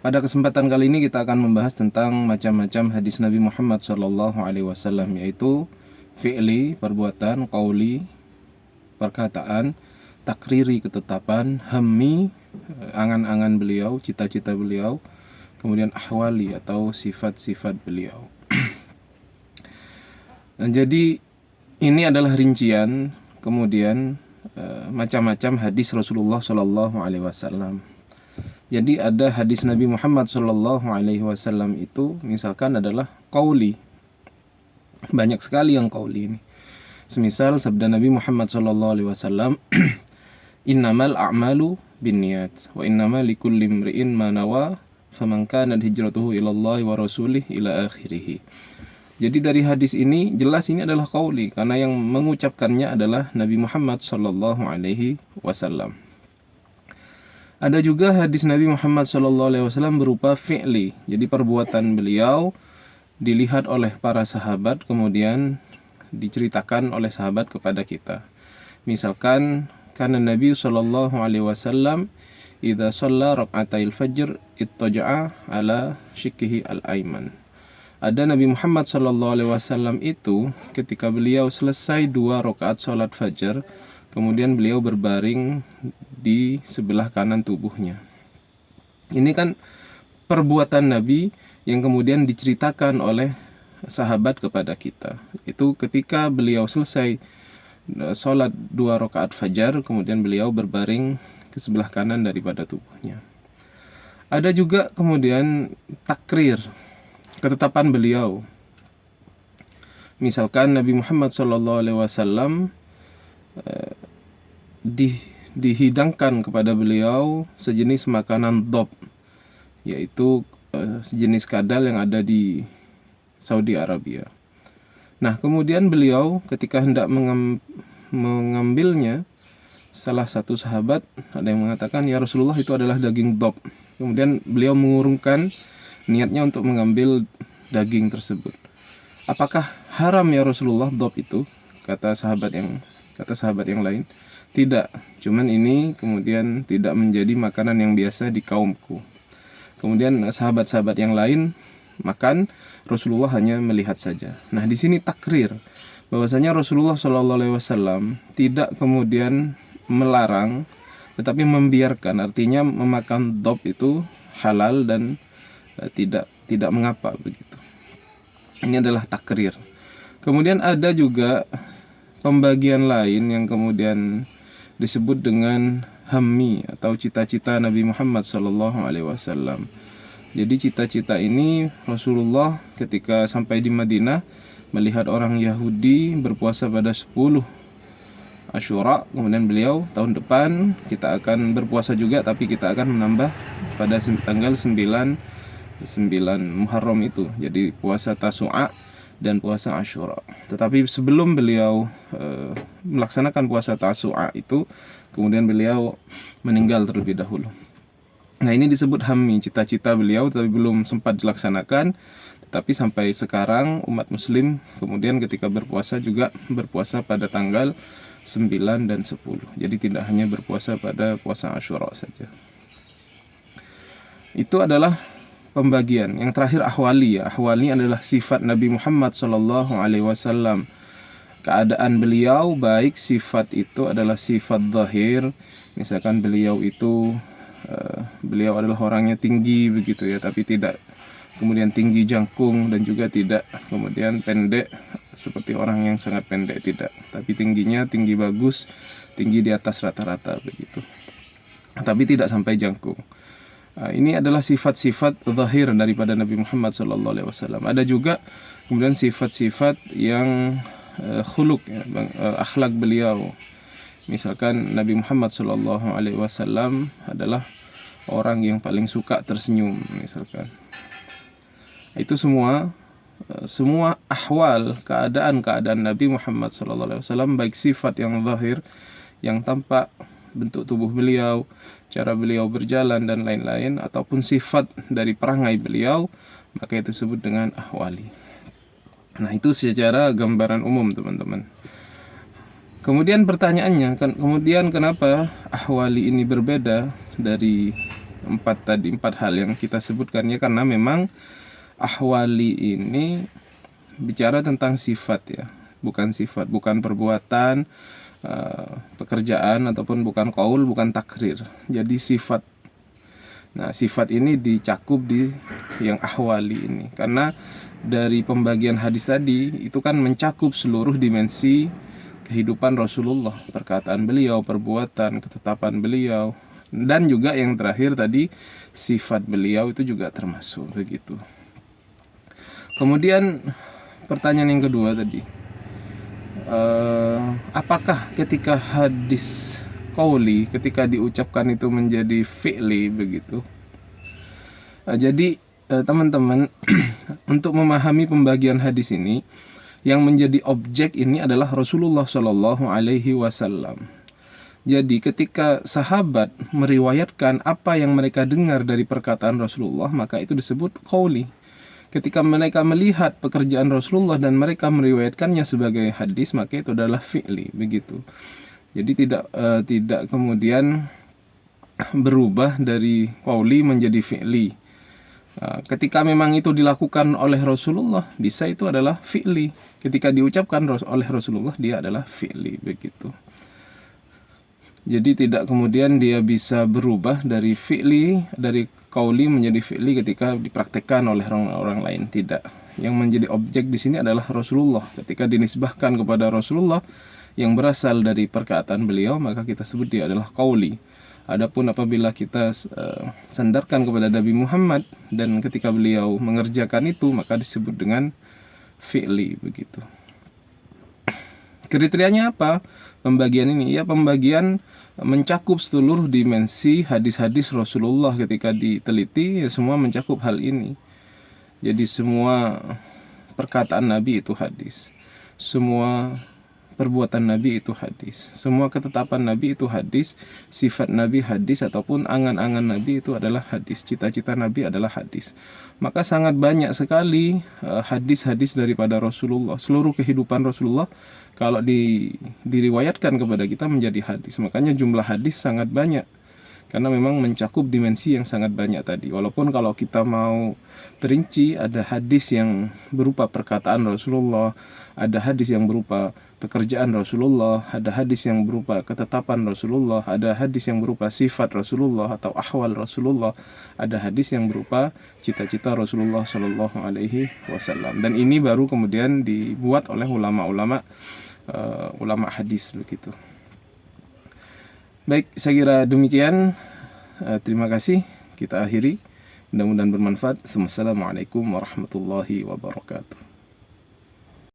Pada kesempatan kali ini kita akan membahas tentang macam-macam hadis Nabi Muhammad SAW, yaitu fi'li, perbuatan, qauli, perkataan, takriri, ketetapan, hammi, angan-angan beliau, cita-cita beliau, kemudian ahwali atau sifat-sifat beliau. Nah, jadi ini adalah rincian, kemudian macam-macam hadis Rasulullah SAW. Jadi ada hadis Nabi Muhammad SAW itu misalkan adalah qauli. Banyak sekali yang qauli ini. Semisal sabda Nabi Muhammad SAW, innamal a'malu binniyat wa innamal likulli imri'in ma nawa faman kanat hijratuhu ilallahi wa rasulih ila akhirih. Jadi dari hadis ini jelas ini adalah qauli karena yang mengucapkannya adalah Nabi Muhammad SAW. Ada juga hadis Nabi Muhammad SAW berupa fi'li. Jadi perbuatan beliau dilihat oleh para sahabat, kemudian diceritakan oleh sahabat kepada kita. Misalkan, kana Nabi SAW idza shalla rak'atail fajr ittaja'a ala shikhihi al-aiman. Ada Nabi Muhammad SAW itu ketika beliau selesai 2 rakaat salat fajar, kemudian beliau berbaring di sebelah kanan tubuhnya. Ini kan perbuatan Nabi yang kemudian diceritakan oleh sahabat kepada kita. Itu ketika beliau selesai sholat 2 rakaat fajar, kemudian beliau berbaring ke sebelah kanan daripada tubuhnya. Ada juga kemudian takrir, ketetapan beliau. Misalkan Nabi Muhammad SAW dihidangkan kepada beliau sejenis makanan dhab, yaitu sejenis kadal yang ada di Saudi Arabia. Nah, kemudian beliau ketika hendak mengambilnya, salah satu sahabat ada yang mengatakan, ya Rasulullah, itu adalah daging dhab. Kemudian beliau mengurungkan niatnya untuk mengambil daging tersebut. Apakah haram ya Rasulullah dhab itu? Kata sahabat yang lain, tidak, cuman ini kemudian tidak menjadi makanan yang biasa di kaumku. Kemudian sahabat-sahabat yang lain makan, Rasulullah hanya melihat saja. Nah, di sini takrir bahwasanya Rasulullah SAW tidak kemudian melarang, tetapi membiarkan. Artinya memakan dhab itu halal dan tidak mengapa begitu. Ini adalah takrir. Kemudian ada juga pembagian lain yang kemudian disebut dengan hammi atau cita-cita Nabi Muhammad SAW. Jadi cita-cita ini Rasulullah ketika sampai di Madinah melihat orang Yahudi berpuasa pada 10 Asyura, kemudian beliau tahun depan kita akan berpuasa juga, tapi kita akan menambah pada tanggal 9 Muharram itu. Jadi puasa Tasu'a dan puasa Asyura. Tetapi sebelum beliau melaksanakan puasa Tasu'a itu, kemudian beliau meninggal terlebih dahulu. Nah, ini disebut hammi, cita-cita beliau tapi belum sempat dilaksanakan. Tetapi sampai sekarang umat muslim kemudian ketika berpuasa juga berpuasa pada tanggal 9 dan 10. Jadi tidak hanya berpuasa pada puasa Asyura saja. Itu adalah pembagian. Yang terakhir ahwali. Ahwali adalah sifat Nabi Muhammad SAW. Keadaan beliau, baik sifat itu adalah sifat zahir. Misalkan beliau adalah orangnya tinggi begitu ya, tapi tidak kemudian tinggi jangkung dan juga tidak kemudian pendek seperti orang yang sangat pendek, tidak. Tapi tingginya tinggi bagus, tinggi di atas rata-rata begitu. Tapi tidak sampai jangkung. Ini adalah sifat-sifat zahir daripada Nabi Muhammad SAW. Ada juga kemudian sifat-sifat yang khuluq, ya, akhlak beliau. Misalkan Nabi Muhammad SAW adalah orang yang paling suka tersenyum, misalkan. Itu semua ahwal, keadaan Nabi Muhammad SAW, baik sifat yang zahir, yang tampak, bentuk tubuh beliau, cara beliau berjalan dan lain-lain, ataupun sifat dari perangai beliau, maka itu disebut dengan ahwali. Nah, itu secara gambaran umum, teman-teman. Kemudian pertanyaannya, kemudian kenapa ahwali ini berbeda dari empat hal yang kita sebutkan ya, karena memang ahwali ini bicara tentang sifat ya, bukan perbuatan, pekerjaan, ataupun bukan qaul, bukan takrir. Jadi sifat. Nah, sifat ini dicakup di yang ahwali ini, karena dari pembagian hadis tadi itu kan mencakup seluruh dimensi kehidupan Rasulullah, perkataan beliau, perbuatan, ketetapan beliau, dan juga yang terakhir tadi sifat beliau itu juga termasuk begitu. Kemudian pertanyaan yang kedua tadi, apakah ketika hadis qauli ketika diucapkan itu menjadi fi'li begitu? Jadi teman-teman untuk memahami pembagian hadis ini, yang menjadi objek ini adalah Rasulullah Shallallahu Alaihi Wasallam. Jadi ketika sahabat meriwayatkan apa yang mereka dengar dari perkataan Rasulullah, maka itu disebut qauli. Ketika mereka melihat pekerjaan Rasulullah dan mereka meriwayatkannya sebagai hadis, maka itu adalah fi'li begitu. Jadi tidak kemudian berubah dari qauli menjadi fi'li. Ketika memang itu dilakukan oleh Rasulullah, bisa itu adalah fi'li. Ketika diucapkan oleh Rasulullah, dia adalah fi'li begitu. Jadi tidak kemudian dia bisa berubah dari fi'li, dari qauli menjadi fi'li ketika dipraktekkan oleh orang lain, tidak. Yang menjadi objek di sini adalah Rasulullah. Ketika dinisbahkan kepada Rasulullah yang berasal dari perkataan beliau, maka kita sebut dia adalah qauli. Adapun apabila kita sandarkan kepada Nabi Muhammad dan ketika beliau mengerjakan itu, maka disebut dengan fi'li begitu. Kriterianya apa pembagian ini? Ya, pembagian mencakup seluruh dimensi hadis-hadis Rasulullah. Ketika diteliti, ya semua mencakup hal ini. Jadi semua perkataan Nabi itu hadis, semua perbuatan Nabi itu hadis, semua ketetapan Nabi itu hadis, sifat Nabi hadis, ataupun angan-angan Nabi itu adalah hadis, cita-cita Nabi adalah hadis. Maka sangat banyak sekali hadis-hadis daripada Rasulullah. Seluruh kehidupan Rasulullah kalau diriwayatkan kepada kita menjadi hadis. Makanya jumlah hadis sangat banyak, karena memang mencakup dimensi yang sangat banyak tadi. Walaupun kalau kita mau perinci, ada hadis yang berupa perkataan Rasulullah, ada hadis yang berupa pekerjaan Rasulullah, ada hadis yang berupa ketetapan Rasulullah, ada hadis yang berupa sifat Rasulullah atau ahwal Rasulullah, ada hadis yang berupa cita-cita Rasulullah Shallallahu Alaihi Wasallam. Dan ini baru kemudian dibuat oleh ulama hadis begitu. Baik, saya kira demikian. Terima kasih. Kita akhiri. Mudah-mudahan bermanfaat. Wassalamualaikum warahmatullahi wabarakatuh.